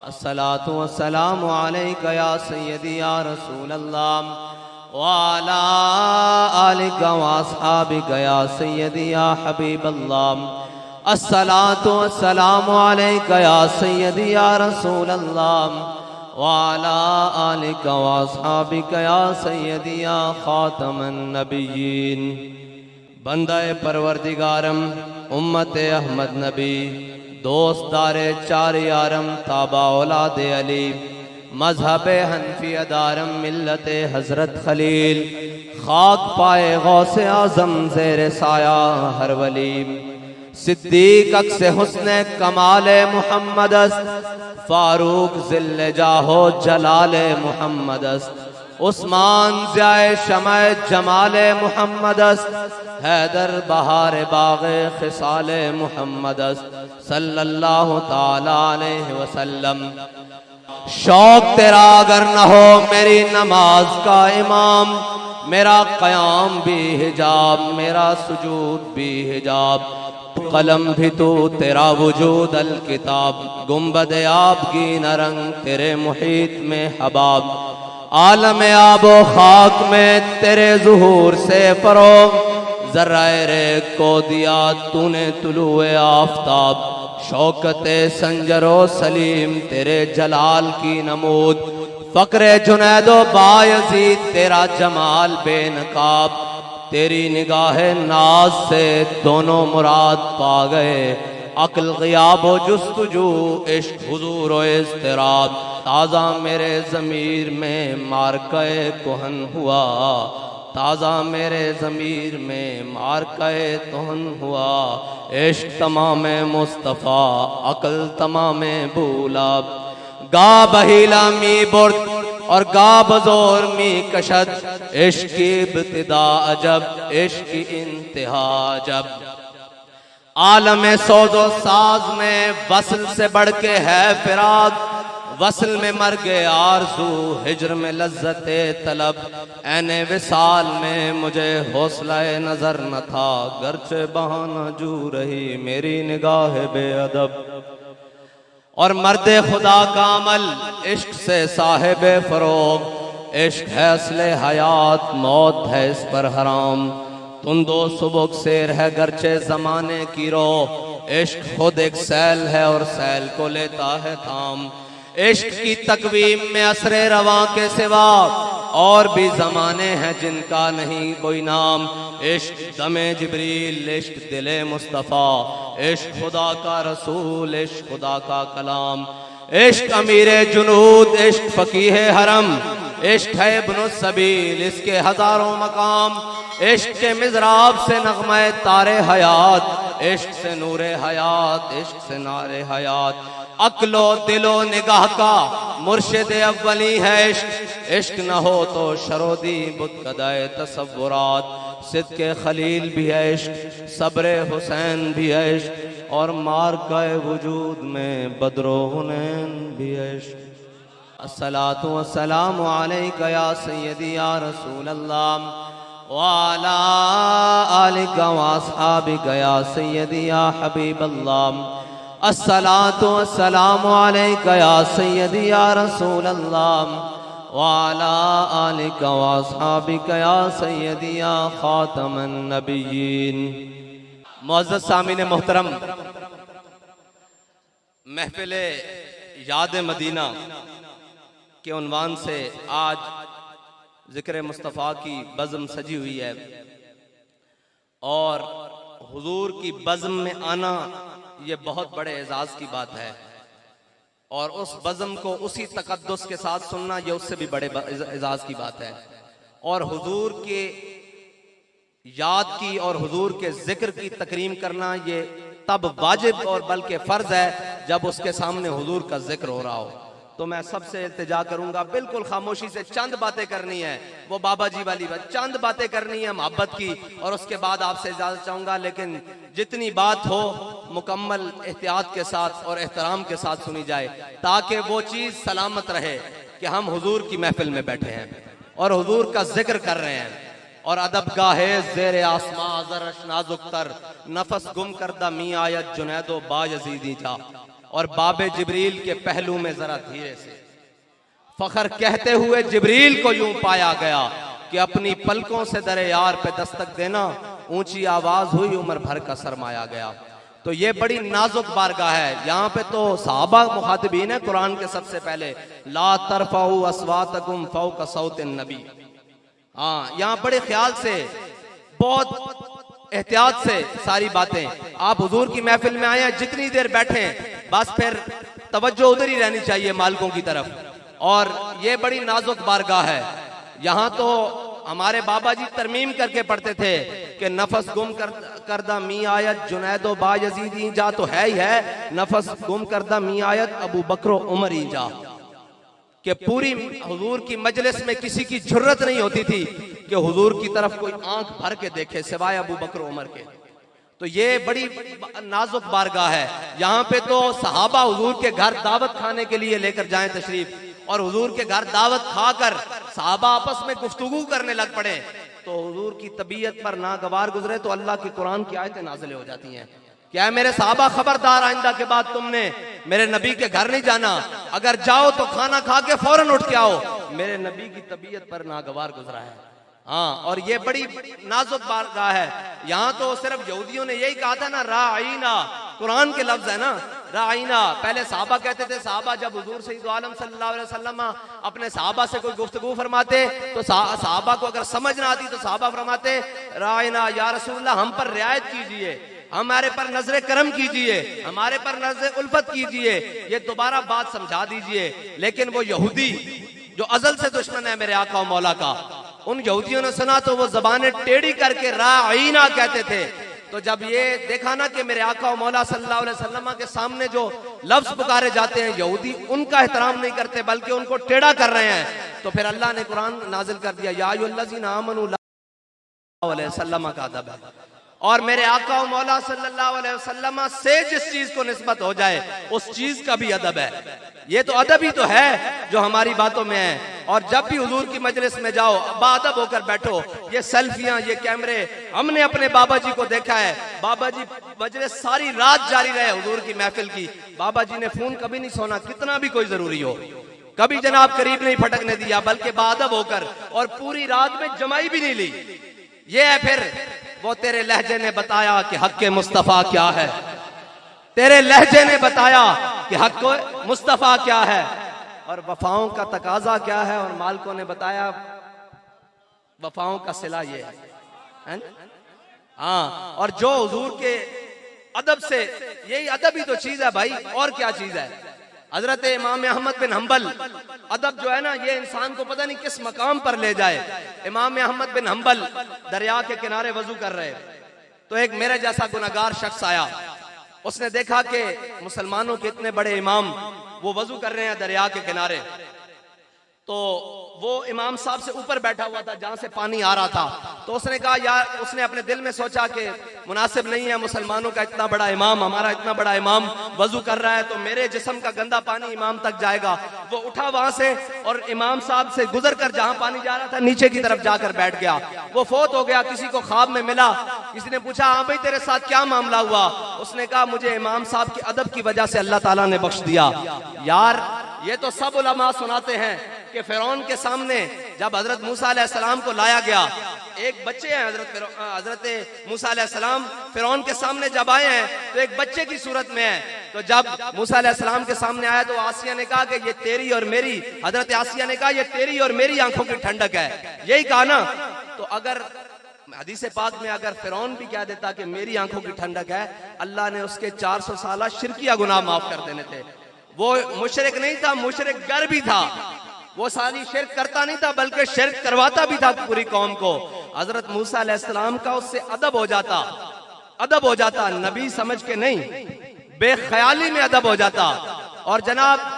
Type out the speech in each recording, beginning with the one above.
अस्सलातु वस्सलामु अलैका या सय्यदी या रसूल अल्लाह व अला आलिका व अस्हाबिका या सय्यदी या हबीब अल्लाह। अस्सलातु वस्सलामु अलैका या सय्यदी या रसूल अल्लाह व अला आलिका व अस्हाबिका या सय्यदी या खातमन नबिय्यीन। बंदाए परवरदिगारम उम्मत अहमद नबी दोस्तारे चार यारम ताबा औलाद अली मजहब हनफी अदारम मिल्लत हजरत खलील खाक पाए गौसे आजम ज़ेर साया हर वली। सिद्दीक अक्स हुस्न कमाल मुहम्मद फारूक ज़िल्ल जाहो जलाल मुहम्मद। उस्मान ज़ियाए शमाए जमाल मुहम्मद। हैदर बहार बाग़े खिसाल मुहम्मद सल्लल्लाहु ताला अलैहि वसल्लम। शौक तेरा अगर न हो मेरी नमाज का इमाम, मेरा क़याम भी हिजाब मेरा सुजूद भी हिजाब। कलम भी तू तेरा वजूद अल किताब, गुंबद आब की नरंग तेरे मुहीत में हबाब। आलम आबो खाक में तेरे ज़ुहूर से फरोग, ज़र्राए रे को दिया तूने तुलुए आफ़ताब। शौकते संजरो सलीम तेरे जलाल की नमूद, फ़क्रे जुनैदो बायज़ीद तेरा जमाल बेनकाब। तेरी निगाहे नाज से दोनों मुराद पा गए, अक्ल ग़ियाब व जुस्तजू इश्क हुज़ूर व इज़्तिराब। ताज़ा मेरे ज़मीर में मारक़े कुहन हुआ, ताज़ा मेरे ज़मीर में मारक़े तुहन हुआ। इश्क तमाम मुस्तफ़ा अक्ल तमाम बूलाब। गा बहीला मी बुर्द और गा बज़ोर मी कशद, इश्क की इब्तिदा अजब इश्क की इंतहा जब। आलम सोज़ो साज में वस्ल से बढ़ के है फिराक, वस्ल में मर गए आरज़ू हिज्र में लज्जते तलब। ऐने विसाल में मुझे हौसला नजर न था, गर्चे बहाना जू रही मेरी निगाह बेअदब। और मर्दे खुदा का अमल इश्क से साहिब फरोग, इश्क है असले हयात मौत है इस पर हराम। तुम दो सुबुक शेर है गर्चे जमाने की रो, इश्क खुद एक सैल है और सैल को लेता है थाम। इश्क की तकवीम में असरे रवां के सिवा और भी ज़माने हैं जिनका नहीं कोई नाम। इश्क दमे जिब्रील इश्क दिले मुस्तफ़ा, इश्क खुदा का रसूल इश्क खुदा का कलाम। इश्क अमीरे जुनूद इश्क फ़कीहे हरम, इश्क है इब्न सबील इसके हज़ारों मकाम। इश्क के मिज़राब से नग़्मे तारे हयात, इश्क से नूरे हयात इश्क से नारे हयात। अक्लो दिलो निगाह का मुर्शिद अव्वली है इश्क, इश्क न हो तो शरोदी बुतकदाए तसव्वुरात। सिद्के खलील भी है इश्क सब्रे हुसैन भी है इश्क, और मारक़े वजूद में बद्रो हुनैन भी है इश्क। अस्सलातु वस्सलामु अलैका या सय्यदी या रसूल अल्लाह व अला आलिका व अस्हाबिका या सय्यदी या हबीब अल्लाह। अस्सलातु वस्सलामु अलैका या सय्यदी या रसूल अल्लाह व अला आलिका व अस्हाबिका या सय्यदी या खातमन नबिय्यीन। मुअज़्ज़ज़ सामीन मोहतरम, महफ़िल याद मदीना के उन्वान से आज ज़िक्र मुस्तफ़ा की बज़्म सजी हुई है, और हुज़ूर की बज़्म में आना ये बहुत बड़े एजाज़ की बात है, और उस बज़्म को उसी तक़द्दुस के साथ सुनना ये उससे भी बड़े एजाज़ की बात है। और हुज़ूर के याद की और हुज़ूर के ज़िक्र की तकरीम करना ये तब वाजिब और बल्कि फ़र्ज़ है जब उसके सामने हुज़ूर का ज़िक्र हो रहा हो। तो मैं सबसे इल्तिजा करूंगा बिल्कुल खामोशी से चंद बातें करनी है, वो बाबा जी वाली बात, चंद बातें करनी है मोहब्बत की, और उसके बाद आपसे इजाज़त चाहूँगा। लेकिन जितनी बात हो मुकम्मल एहतियात के साथ और एहतराम के साथ सुनी जाए, ताकि वो चीज़ सलामत रहे कि हम हुजूर की महफिल में बैठे हैं और हुजूर का जिक्र कर रहे हैं। और अदब गाहे ज़ेरे आसमां ज़रश नाजुक तर, नफस गुम करदा मी आयत जुनैदो बायज़ीदी जा। और बाबे जिब्रील के पहलू में जरा धीरे से फखर कहते हुए जिब्रील को यूं पाया गया कि अपनी पलकों से दरे यार पे दस्तक देना, ऊंची आवाज हुई, उम्र भर का सरमाया गया। तो ये बड़ी नाजुक बारगाह है। यहाँ पे तो सहाबा मुखातिबीन है कुरान के सबसे पहले, ला तरफाउ अस्वातकुम फौका सौतिन नबी। हाँ, यहाँ बड़े ख्याल से, बहुत एहतियात से सारी बातें। आप हुजूर की महफिल में आए हैं, जितनी देर बैठे बस फिर तवज्जो उधर ही रहनी चाहिए मालिकों की तरफ। और ये बड़ी नाजुक बारगाह है। यहाँ तो हमारे बाबा जी तरमीम करके पढ़ते थे कि नफस गुम करदा मी आयत जुनैदो बायजीदी जा, तो है ही है, नफस गुम करदा मी आयत अबू बकरो उमर ही जा। कि पूरी हुजूर की मजलिस में किसी की जरूरत नहीं होती थी कि हुजूर की तरफ कोई आंख भर के देखे सिवाय अबू बकर उमर के। तो ये बड़ी नाजुक बारगाह है। यहाँ पे तो सहाबा हुजूर के घर दावत खाने के लिए लेकर जाएं तशरीफ, और हुजूर के घर दावत खाकर सहाबा आपस में गुफ्तगू करने लग पड़े, तो हुजूर की तबीयत पर नागवार गुजरे तो अल्लाह की कुरान की आयतें नाज़िल हो जाती हैं। क्या है मेरे सहाबा, खबरदार, आइंदा के बाद तुमने मेरे नबी के घर नहीं जाना, अगर जाओ तो खाना खा के फौरन उठ के आओ, मेरे नबी की तबीयत पर नागवार गुजरा है। हाँ, और ये बड़ी नाजुक बारगाह है। यहाँ तो सिर्फ यहूदियों ने यही कहा था ना, राईना, कुरान के लफ्ज है ना, राईना। पहले सहाबा कहते थे, सहाबा जब हुजूर सय्यद आलम सल्लल्लाहु अलैहि वसल्लम अपने सहाबा से कोई गुफ्तगू फरमाते तो सहाबा को अगर समझ ना आती तो सहाबा फरमाते, राईना या रसूलल्लाह, हम पर रियायत कीजिए, हमारे पर नजर करम कीजिए, हमारे पर नजर उल्फत कीजिए, ये दोबारा बात समझा दीजिए। लेकिन वो यहूदी जो अजल से दुश्मन है मेरे आका और मौला का, उन यहूदियों ने सुना तो वो जबानें टेढ़ी करके राईना कहते थे। तो जब ये देखा ना कि मेरे आका और मौला सल्लल्लाहु अलैहि वसल्लम के सामने जो लफ्ज पुकारे जाते हैं, यहूदी उनका एहतराम नहीं करते बल्कि उनको टेढ़ा कर रहे हैं, तो फिर अल्लाह ने कुरान नाजिल कर दिया, या अय्युहल्लज़ीना आमनू अलैहि वसल्लम का अदब है। और मेरे आका और मौला सल्लल्लाहु अलैहि वसल्लम से जिस चीज को निस्बत हो जाए उस चीज का भी अदब है। ये तो अदब ही तो है जो हमारी बातों में है। और जब भी हुजूर की मजलिस में जाओ, बाअदब होकर बैठो। ये सेल्फियां, ये कैमरे, हमने अपने बाबा जी को देखा है, बाबा जी मजलिस सारी रात जारी रहे हुजूर की महफिल की, बाबा जी ने फोन कभी नहीं सोना, कितना भी कोई जरूरी हो, कभी जनाब करीब नहीं फटकने दिया, बल्कि बाअदब होकर, और पूरी रात में जमाई भी नहीं ली। ये है फिर वो तेरे लहजे ने बताया कि हक मुस्तफा क्या है, तेरे लहजे ने बताया कि हक मुस्तफा क्या है, और वफाओं का तकाजा क्या है, और मालिकों ने बताया वफाओं का सिला ये है। हाँ, और जो हुजूर के अदब से, यही अदब ही तो चीज है भाई, और क्या चीज है। हजरत इमाम अहमद बिन हम्बल, अदब जो है ना, ये इंसान को पता नहीं किस मकाम पर ले जाए। इमाम अहमद बिन हम्बल दरिया के किनारे वजू कर रहे, तो एक मेरे जैसा गुनहगार शख्स आया, उसने देखा कि मुसलमानों के इतने बड़े इमाम वो वजू कर रहे हैं दरिया के किनारे, तो वो इमाम साहब से ऊपर बैठा हुआ था जहां से पानी आ रहा था। तो उसने कहा यार, उसने अपने दिल में सोचा कि मुनासिब नहीं है, मुसलमानों का इतना बड़ा इमाम, हमारा इतना बड़ा इमाम वजू कर रहा है, तो मेरे जिस्म का गंदा पानी इमाम तक जाएगा। वो उठा वहां से और इमाम साहब से गुजर कर जहां पानी जा रहा था नीचे की तरफ जाकर बैठ गया। वो फोत हो गया, किसी को ख्वाब में मिला, किसी ने पूछा, हाँ भाई तेरे साथ क्या मामला हुआ? उसने कहा मुझे इमाम साहब के अदब की वजह से अल्लाह ताला ने बख्श दिया। यार ये तो सब उलमा सुनाते हैं कि फिरौन के सामने जब हजरत मूसा अलैहिस्सलाम को लाया गया, एक बच्चे हैं हजरत मूसा अलैहिस्सलाम फिरौन के सामने जब आए हैं तो एक बच्चे की सूरत में है। तो जब मूसा अलैहिस्सलाम के सामने आया तो आसिया ने कहा कि ये तेरी और मेरी, हजरत आसिया ने कहा ये तेरी और मेरी आंखों की ठंडक है, यही कहा ना। तो अगर हदीस पाक में अगर फिरौन भी कह देता कि मेरी आंखों की ठंडक है, अल्लाह ने उसके 400 साल शिरकिया गुनाह माफ कर देने थे। वो मुशरिक नहीं था, मुशरिक गर भी था, वो सारी शिरक करता नहीं था बल्कि शिरक करवाता भी था पूरी कौम को। हजरत मूसा अलैहिस्सलाम का उससे अदब हो जाता, अदब हो जाता, नबी समझ के नहीं, बेख्याली में अदब हो जाता। और जनाब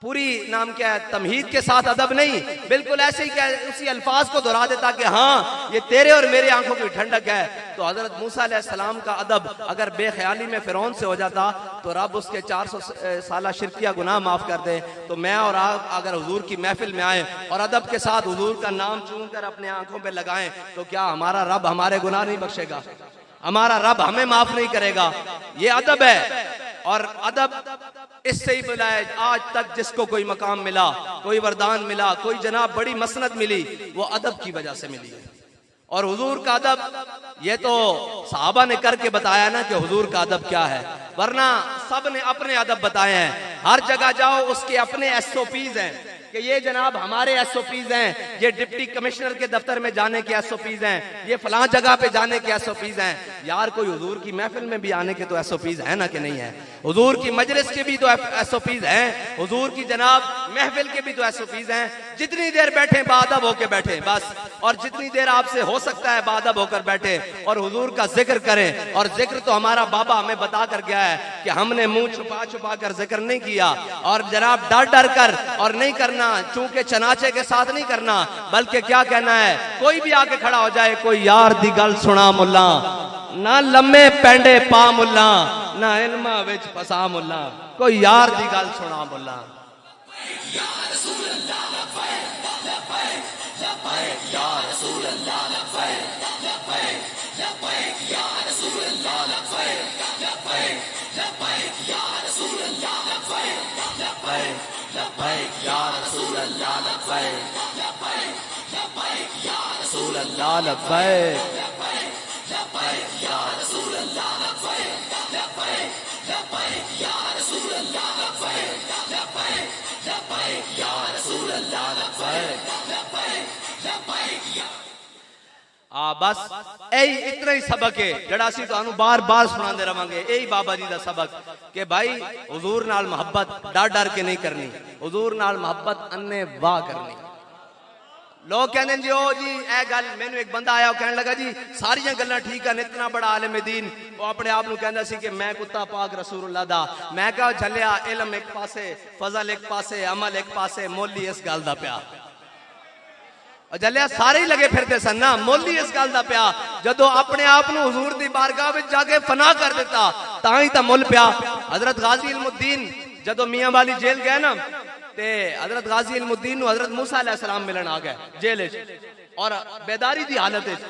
पूरी नाम क्या है, तमहीद के साथ अदब नहीं, बिल्कुल ऐसे ही क्या उसी अल्फाज को दोहरा देता कि हाँ ये तेरे और मेरी आंखों की ठंडक है। तो हजरत मूसा अलैहिस्सलाम का अदब अगर बेख्याली में फिरौन से हो जाता तो रब उसके 400 साला शिरकिया गुनाह माफ कर दे। तो मैं और आप अगर हुजूर की महफिल में आए और अदब के साथ हुजूर का नाम चूम कर अपने आंखों पे लगाएं, तो क्या हमारा रब हमारे गुनाह नहीं बख्शेगा? हमारा रब हमें माफ नहीं करेगा? ये अदब है। और अदब इससे ही मिला है। आज तक जिसको कोई मकाम मिला, कोई वरदान मिला, कोई जनाब बड़ी मसनद मिली, वो अदब की वजह से मिली है। और हुजूर का अदब ये तो सहाबा ने करके बताया ना कि हुजूर का अदब क्या है, वरना सब ने अपने अदब बताए हैं। हर जगह जाओ उसके अपने एसओपीज हैं कि ये जनाब हमारे एसओपीज हैं, ये डिप्टी कमिश्नर के दफ्तर में जाने के एसओपीज हैं, ये फलां जगह पे जाने के एसओपीज हैं। यार कोई हुजूर की महफिल में भी आने के तो एसओपीज है ना कि नहीं है? हुजूर की मजलिस के भी तो एसओपीज हैं, हुजूर की जनाब महफिल के भी तो एसओपीज हैं। जितनी देर बैठे बाअदब होकर बैठे बस, और जितनी देर आपसे हो सकता है बाअदब होकर बैठे और हुजूर का जिक्र करें। और जिक्र तो हमारा बाबा हमें बता कर गया है कि हमने मुंह छुपा छुपा कर जिक्र नहीं किया, और जनाब डर डर कर और नहीं करना, चूंकि चनाचे के साथ नहीं करना, बल्कि क्या कहना है, कोई भी आके खड़ा हो जाए, कोई यार दी गल सुना मुल्ला, ना लम्मे पेंडे पा मुल्ला, ना इल्मा विच फसा मुल्ला, कोई यार दी गल सुना मुल्ला। बस यही इतना ही सबक है जड़ा असी तुहानू बार बार सुनाते रवांगे। यही बाबा जी का सबक कि भाई हुजूर नाल मोहब्बत डर डर के नहीं करनी, हुजूर नाल मोहब्बत अन्ने वाह करनी। लोग कहते हैं जी ओ जी ए गल, मैनू एक बंदा आया कहने लगा जी सारियां गल्लां ठीक है, इतना बड़ा आलिम दीन, वो अपने आप नू कहंदा सी कि मैं कुत्ता पाक रसूलुल्लाह दा। मैं कहा झलिया इल्म एक पासे, फजल एक पासे, अमल एक पासे, मोली इस गल दा पिया। जलिया सारे ही लगे फिरते सन ना, मोली इस गल दा पिया जदों अपने आप नू हुजूर दी बारगाह विच जाके फना कर दिता तां ही तां मुल पिया। हजरत गाजी इल्मुद्दीन जदों मियां वाली जेल गए ना, ते हजरत गाजी इल्मुद्दीन नू हजरत मूसा अलैहिस्सलाम मिलन आ गए जेल विच और बेदारी दी हालत विच।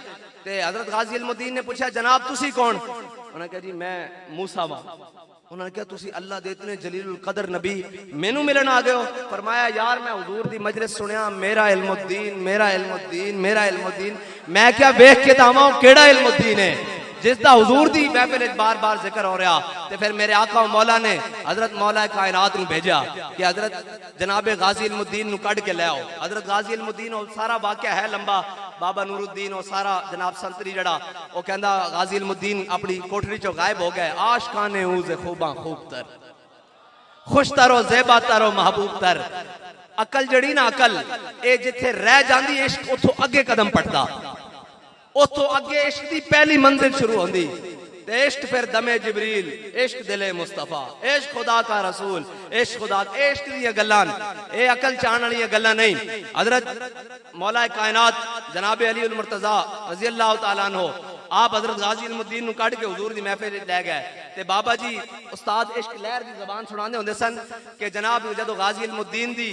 ते हजरत गाजी इल्मुद्दीन ने पूछा जनाब तुसी कौन? उन्होंने कहा जी मैं मूसा वा। उन्होंने कहा तुसी अल्लाह दे इतने जलीलुल कदर नबी मैनू मिलन आ गए हो? फरमाया यार मैं हुजूर दी मजलिस सुनिया, मेरा इल्मुद्दीन, मेरा इल्मुद्दीन, मेरा इल्मुद्दीन। मैं क्या वेख के तावा केड़ा इल्मुद्दीन है जिसदा हुजूर दी महफिल बार बार जिक्र हो रहा। ते फिर मेरे आका मौला ने हजरत मौला कायनात नू भेजा कि हजरत जनाबे गाजी इल्मुद्दीन नू कढ़ के ले आओ। हजरत गाजी इल्मुद्दीन और सारा वाकया है लंबा, बाबा नूरुद्दीन और सारा जनाब संतरी जड़ा वो कहंदा गाजी इल्मुद्दीन अपनी कोठरी चो गायब हो गए। आशकाने ऊज़े खूबा खूब तर, खुश तरो ज़ेबा तरो महबूब तर। अकल जड़ी ना अकल ए जिथे रह जांदी इश्क उथों अगे कदम पटदा, उथों अगे इश्क दी पहली मंजिल शुरू होंदी। ते इश्क फिर दमे जिबरील, इश्क दिले मुस्तफा, इश्क खुदा का रसूल, इश्क खुदा, इश्क दी गल्लां, ए अकल चाहण वाली गल्लां नहीं। हजरत मौला कायनात जनाब अली उल मुर्तजा रजी अल्लाह तआला अन्हु आप हजरत गाजी इल्मुद्दीन नू कढ़ के हुजूर दी महफिल ले गए। ते बाबा जी उस्ताद इश्क लहर दी जबान सुनांदे हुंदे सन कि जनाब जदों गाजी इल्मुद्दीन दी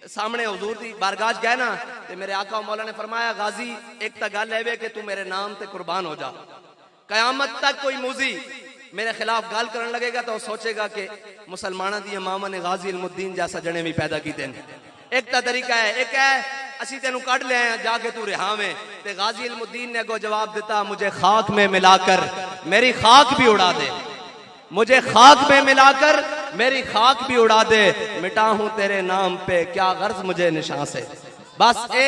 सामने हुजूर दी बारगाह गए ना, ते मेरे आका मौला ने फरमाया गाजी एक तो गल है कि तू मेरे नाम ते कुर्बान हो जा। कयामत तक कोई मूजी मेरे खिलाफ गाल करने लगेगा तो सोचेगा कि मुसलमाना दी मामा ने गाजी इल्मुद्दीन जैसा जने भी पैदा किए। एक तो तरीका है, एक है असी तेनू कढ़ ले जाके तू रिहावे। ते गाजी इल्मुद्दीन ने अगो जवाब दिता मुझे खाक में मिलाकर मेरी खाक भी उड़ा दे, मुझे खाक में मिलाकर मेरी खाक भी उड़ा दे, मिटा हूं तेरे नाम पे क्या गर्ज मुझे निशान से। बस ए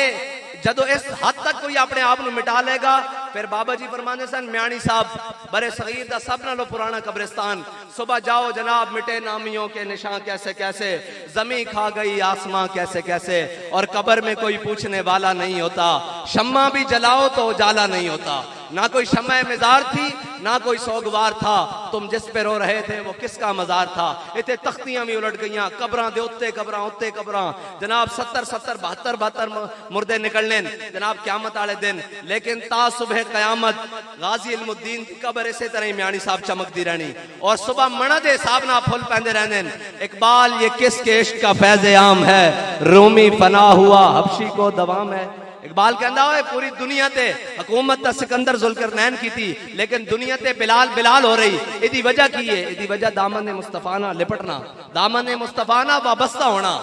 जदों इस हद तक कोई अपने आप को मिटा लेगा फिर बाबा जी फरमाते सन म्याणी साहब बरे सगीर दा सब नालों पुराना कब्रिस्तान, सुबह जाओ जनाब मिटे नामियों के निशान कैसे कैसे, जमी खा गई आसमां कैसे कैसे, और कब्र में कोई पूछने वाला नहीं होता। शम्मा भी जलाओ तो उजाला नहीं होता, ना कोई शम्मा मजार थी ना कोई सोगवार था, तुम जिस पे रो रहे थे वो किसका मजार था। इतने तख्तियां भी उलट गई, कब्रां दे उत्ते कब्रां उत्ते कब्रां, जनाब 70-70 72 मुर्दे निकलने जनाब क़यामत वाले दिन। लेकिन ता सुबह क़यामत गाजी इल्मुद्दीन की कब्र इसे तरह ही म्याणी साहब चमकती रहनी और सुबह मना दे हिसाब ना फुल पैंदे रहने। इकबाल ये किसके इश्क का फैज़ आम है, रूमी फना हुआ हबशी को दवाम है। इकबाल कहता है पूरी दुनिया ते हुकूमत दा सिकंदर जुल्करनैन की थी, लेकिन दुनिया ते बिलाल बिलाल हो रही। इदी वजह की है? इदी वजह दामन मुस्तफा ना लिपटना, दामन मुस्तफा ना वाबस्ता होना,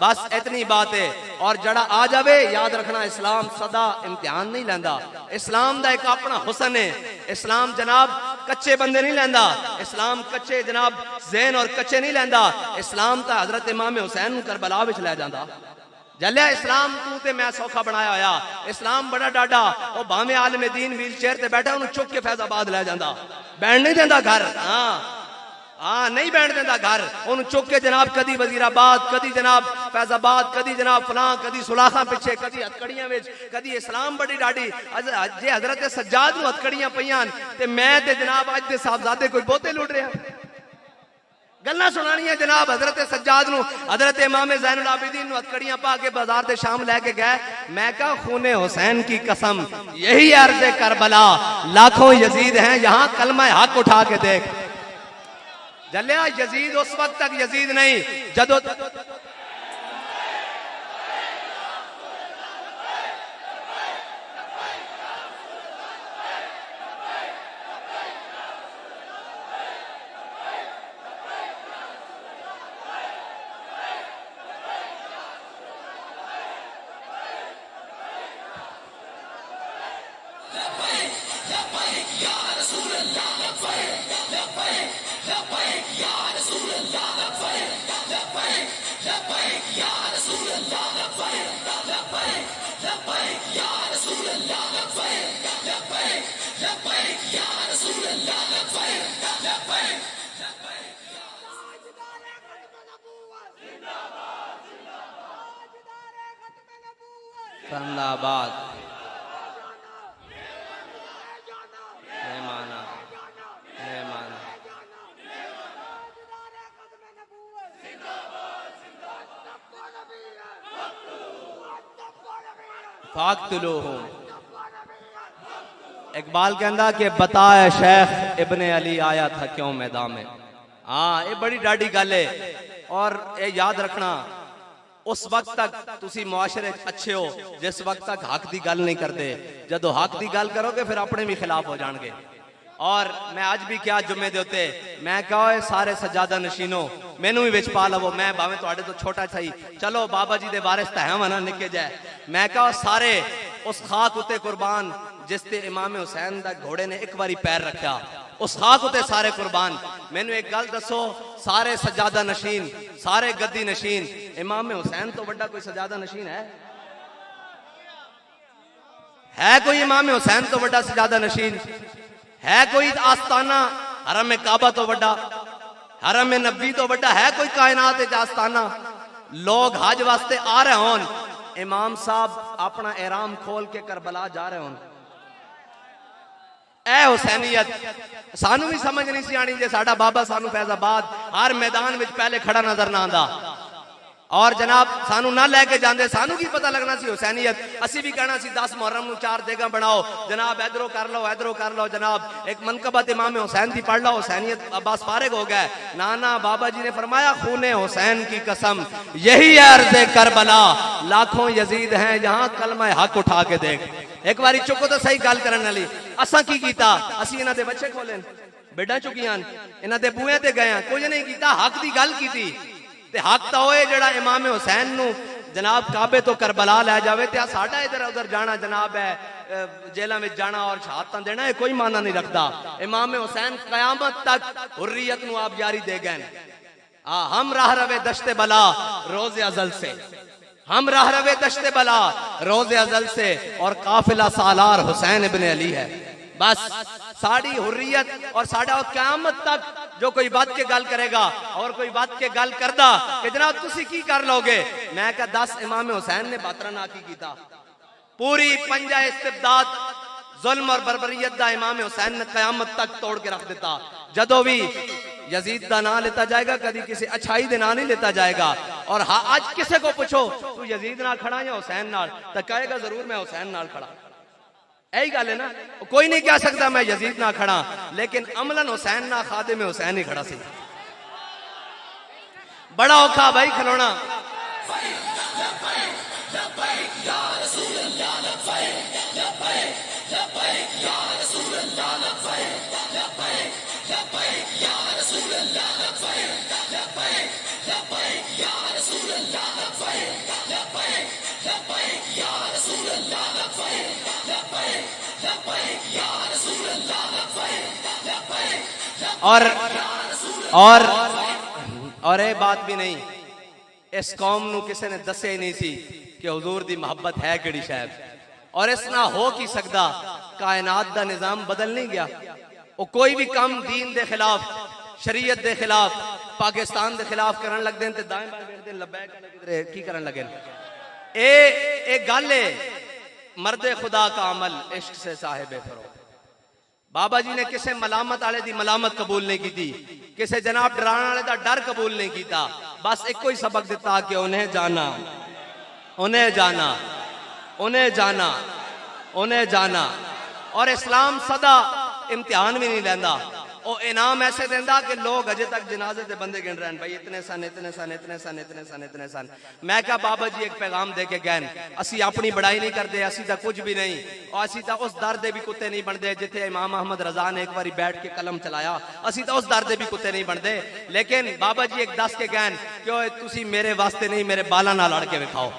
बस इतनी बात है। और जड़ा आ जावे याद रखना, इस्लाम सदा इम्तिहान नहीं लेंदा। इस्लाम दा एक अपना हुसन है। इस्लाम जनाब कच्चे बंदे नहीं लेंदा, इस्लाम कच्चे जनाब ज़हन और कच्चे नहीं लेंदा। इस्लाम ता हजरत इमाम हुसैन करबला विच ले जांदा। जलिया इस्लाम तू ते मैं सौखा बनाया होया, इस्लाम बड़ा डाडा ओ भावे आलम दीन व्हील चेयर ते बैठा उन्हें चुक के फैजाबाद ले जांदा, बैठ नहीं देंदा घर। हाँ नहीं बैठ देंदा घर, उन्हें चुक के जनाब कदी वजीराबाद, कदी जनाब फैजाबाद, कदी जनाब फलां, कदी सुलाखा पिछे, कदी हथकड़ियां विच, कदी इस्लाम बड़ी डाडी। जे हजरत सज्जाद नूं हथकड़ियां पईयां ते मैं ते जनाब अज दे साहबजादे कोई बहुते लुट रहे हैं। गल्लां सुनानियां जनाब हजरत सज्जाद नूं, हजरत इमाम ज़ैनुल आबिदीन नूं हथकड़ियां पा के बाजार दे शाम लेके गए। मैं कहा खूने हुसैन की कसम यही अर्ज़ करबला, लाखों यजीद हैं यहाँ, कलमा हक उठा के देख। जलिया यजीद उस वक्त तक यजीद नहीं जदों जिंदाबाद मेहमाना मेहमाना फाक़तुलूहुम। इकबाल कहता कि बताए शेख इब्ने अली आया था क्यों मैदान में। हाँ ये बड़ी डाडी गल है। और ये याद रखना उस वक्त तक तुसी मुआशरे अच्छे हो जिस वक्त तक हक की गल नहीं करते। जदों हक की गल करोगे फिर अपने भी खिलाफ हो जाएंगे। और मैं आज भी क्या जुम्मे दे उत्ते मैं कहा सारे सजादा नशीनों मैनू भी विच पा लवो, मैं भावे तुहाडे तो छोटा सही, चलो बाबा जी दे वारिस तां है ना निके जाए। मैं कहा सारे उस खाक उत्ते कुर्बान जिस ते इमाम हुसैन दा घोड़े ने एक बारी पैर रखा, उस खाक उत्ते सारे कुर्बान। मैनू एक गल दसो, सारे सजादा नशीन, सारे गद्दी नशीन, इमाम हुसैन तो बड़ा कोई सजादा नशीन है कोई? इमाम हुसैन तो बड़ा सजादा नशीन है कोई? आस्ताना हरम में काबा तो बड़ा, हरम में नबी तो बड़ा है कोई? कायनात आस्ताना लोग हज वास्ते आ रहे होन, इमाम साहब अपना एहराम खोल के करबला जा रहे होन। ए हुसैनियत सानू भी समझ नहीं सी आनी जे साडा बाबा सानू फैजाबाद हर मैदान में पहले खड़ा नजर ना आंदा और जनाब सानू ना लेके जाते, सानू की पता लगना सी हुसैनियत। असी भी कहना सी 10 मुहर्रम नूं 4 देगा बनाओ जनाब, इधरों कर लो जनाब, एक मनकबत इमाम हुसैन की पढ़ लो, हुसैनियत अब्बास फारिग हो गए। नाना बाबा जी ने फरमाया खूने हुसैन की कसम यही है अर्ज़े करबला, लाखों यजीद हैं यहाँ, कलमा हक उठा के देख। एक बारी चुको तो सही गल करन वाली। असा की कीता? असी इन्हां दे बच्चे खोले, बेड़ा चुकियां, इन्हां दे बूहे ते गए, कुछ नहीं कीता, हक की गल की। ते हक तो होए जड़ा इमाम हुसैन नू जनाब काबे तो करबला लै जावे, ते साडा इधर उधर जाना जनाब है जेलों में जाना और शहादत देना ये कोई माना नहीं रखता। इमाम हुसैन कयामत तक हुर्रियत नू आप जारी दे गए। हम राह रवे दश्ते बला रोज़े अज़ल से, हम राह रवे दश्ते बला रोज़े अज़ल से, और काफिला सालार हुसैन इब्ने अली है। बस साड़ी हुर्रियत और साडा क़यामत तक जो कोई बात के गल करेगा और कोई बात के गल करदा कि जनाब तुसी की कर लोगे, मैं कहा 10 इमाम हुसैन ने बातरा ना की कीता। पूरी पंजा इस्तिबदाद जुल्म और बर्बरियत दा इमाम हुसैन ने क़यामत तक तोड़ के रख देता। जदों भी यजीद दा ना लेता जाएगा, कभी किसी अच्छाई दे ना नहीं लेता जाएगा। और हाँ आज किसी को पूछो तू यजीद नाल खड़ा या हुसैन नाल, तो कहेगा जरूर मैं हुसैन नाल खड़ा। यही गल है ना, कोई नहीं कह सकता मैं यजीद ना खड़ा, लेकिन अमलन हुसैन ना खादे में हुसैन ही खड़ा सी। बड़ा औखा भाई खिलौना। और और और ये बात भी नहीं, इस कौम नू किसी ने दस्या ही नहीं सी कि हुजूर दी मोहब्बत है किहड़ी शै, और इस ना हो की सकदा। कायनात दा निजाम बदल नहीं गया। वो कोई भी काम दीन दे खिलाफ, शरीयत दे खिलाफ, पाकिस्तान दे खिलाफ करन लग देन ते दाएं बाएं वेखदे लब्बैक किधरे की करन लगे। ए गल है मर्दे खुदा का अमल इश्क से साहिबे फरो। बाबा जी ने किसी मलामत आले दी मलामत कबूल नहीं की थी, किसी जनाब डराने वाले दा डर कबूल नहीं किया। बस एक ही सबक दिता कि उन्हें जाना, उन्हें जाना, उन्हें जाना, उन्हें जाना। और इस्लाम सदा इम्तिहान भी नहीं लेंदा, वो इनाम ऐसे देंदा कि लोग अजे तक जनाजे दे बंदे गिन रहे हैं, भाई इतने सन, इतने सन, इतने सन, इतने सन, इतने सन। मैं क्या बाबा जी एक पैगाम दे के गए, असी अपनी बड़ाई नहीं करते, असी तो कुछ भी नहीं, और असी तो उस दर दे भी कुत्ते नहीं बनते जिथे इमाम अहमद रजा ने एक बारी बैठ के कलम चलाया। असी तो उस दर दे भी कुत्ते नहीं बनते। लेकिन बाबा जी एक दस के गए कि तुसी मेरे वास्ते नहीं मेरे बाला नाल लड़ के विखाओ।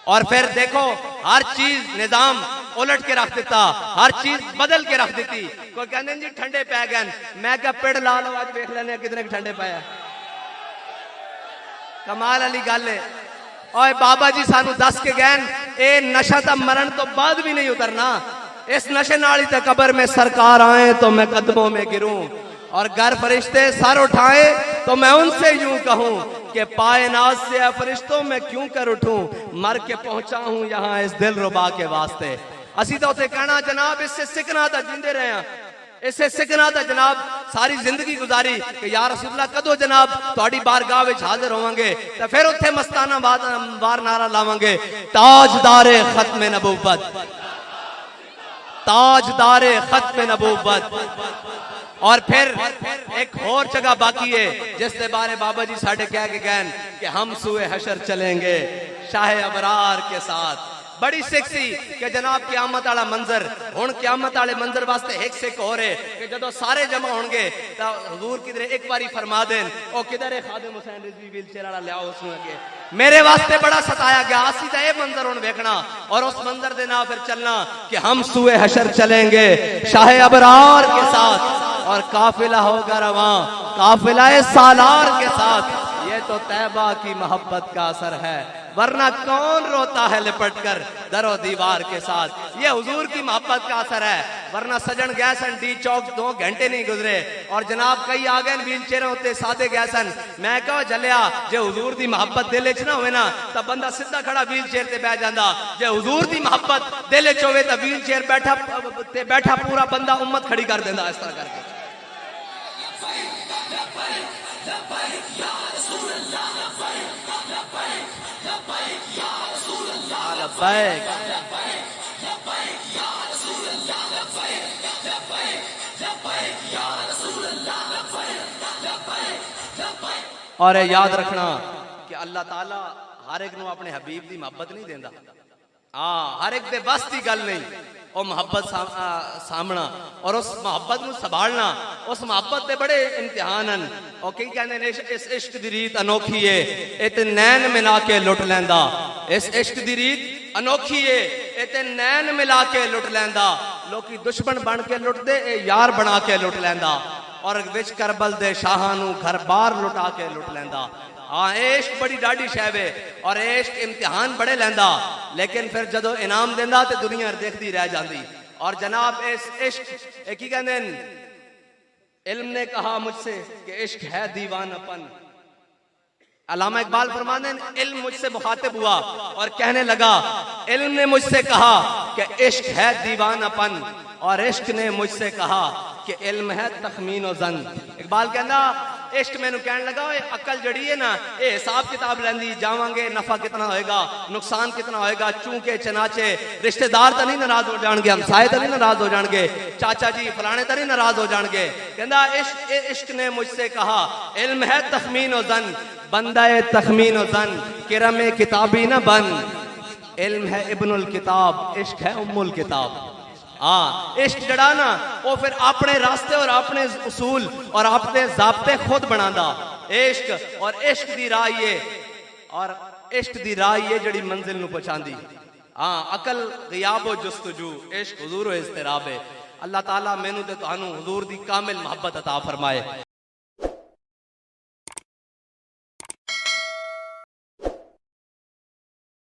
और फिर देखो हर चीज निजाम उलट के रख दिता, हर चीज बदल के रख दी। कोई कहते जी ठंडे पै गए, मैं क्या पेड़ ला लो आज देख लेने कितने ठंडे पाया। कमाल वाली गल है। और बाबा जी सानू दस के गए ए नशा तो मरण तो बाद भी नहीं उतरना, इस नशे नाल ही तो कब्र में सरकार आए तो मैं कदमों में गिरूं, और घर फरिश्ते सर उठाए तो मैं उनसे यूं कहूं कि पाए नाज से फरिश्तों में क्यों कर उठूं, मर के पहुंचा हूं यहां इस दिल रुबा के वास्ते। असी तो उसे कहना जनाब इससे सिखना था जिंदे रहे हैं, इससे सिखना था जनाब सारी जिंदगी गुजारी कि या रसूलल्लाह कदों जनाब तुहाडी बारगाह विच हाजिर होवांगे, तो फिर उत्थे मस्ताना बार नारा लावांगे, ताजदारे खत्म नबूवत, ताजदारे खत्म नबूवत। और फिर एक और जगह बाकी है जिसके बारे बाबा जी साढ़े कह के गए कि हम सुए हशर चलेंगे शाह अबरार के साथ। बड़ी सिख सी कि जनाब क़यामत वाला मंजर, हुण क़यामत वाले मंजर वास्ते एक सिख हो रहे कि जदों सारे जमा होंगे तो हुजूर किधरे एक बारी फरमा देन ओ किधर है खादिम हुसैन रिजवी व्हीलचेयर वाला लियाओ उसनू अगे। मेरे वास्ते बड़ा सताया गया, असी तो यह मंजर हुण देखना और उस मंजर दे नाल फिर चलना कि हम सुए हशर चलेंगे शाह अबरार के साथ, और काफिला होगा रवां काफिला सालार के साथ। ये तो तैबा की मोहब्बत का असर है, वरना कौन रोता है लिपट कर दरो दीवार के साथ। ये हुजूर की मोहब्बत का असर है, वरना सजन गए सन डी चौक 2 घंटे नहीं गुजरे और जनाब कई आ गए व्हील चेयर होते सादे गए सन। मैं कहो जलिया जे हुजूर की मोहब्बत दिल च ना होवे ना तो बंदा सीधा खड़ा व्हील चेयर ते बैठ जांदा, जे हुजूर की मोहब्बत दिल च होवे तो व्हील चेयर बैठा पूरा बंदा उम्मत खड़ी कर देंदा। इस तरह करके और याद रखना कि अल्लाह ताला हर एक नू अपने हबीब की मोहब्बत नहीं देंदा। हाँ, हर एक दे बस की गल नहीं, वो मोहब्बत सामना और उस मोहब्बत को संभालना, उस मोहब्बत के बड़े इम्तिहान हैं। और कई कहते हैं इस इश्क की रीत अनोखी है, इते नैन मिला के लुट लैंदा। इस इश्क की रीत अनोखी है, इते नैन मिला के लुट लैंदा। लोकी दुश्मन बन के लुटदे, यार बना के लुट लैंदा, और विच करबल दे शाहां नू घर बार लुटा के लुट लैंदा। हाँ, इश्क बड़ी डाढ़ी शैब है और इश्क इम्तिहान बड़े लैंदा, लेकिन फिर जदों इनाम देंदा तो दुनिया देखती रह जाती। और जनाब इस इश्क एक ही कहते इल्म ने कहा मुझसे कि इश्क है दीवानापन। अल्लामा इकबाल फरमाते हैं इल्म मुझसे मुखातिब हुआ और कहने लगा, इल्म ने मुझसे कहा कि इश्क है दीवानापन, और इश्क ने मुझसे कहा कि इल्म है तखमीन और जन। इकबाल कहना इश्क मैनू कहने लगा अकल जड़ी है ना, ये हिसाब किताब लेंदी जावांगे, नफा कितना होएगा, नुकसान कितना होएगा, चूंके चनाचे रिश्तेदार तो नहीं नाराज हो जाएंगे, हमसाए तो नहीं नाराज हो जाएंगे, चाचा जी फलाने तो नहीं नाराज हो जाएंगे। कहना इश्क ने मुझसे कहा इल्म है तखमीन और जन, बंदा है तखमीन और जन, किरम किताबी न बन, इल्म है इब्नुल किताब, इश्क है उम्मुल किताब। हाँ, इश्क जड़ा ना वो फिर अपने रास्ते और अपने उसूल और अपने ज़ाब्ते खुद बनांदा। इश्क और इश्क दी राह ये, और इश्क दी राह ये जड़ी मंजिल नू पहुंचांदी। हाँ अकल गियाब जुस्तजू इश्क हुजूर इस्तराब है। अल्लाह ताला मैनू ते तुहानू हुजूर दी कामिल मोहब्बत अता फरमाए।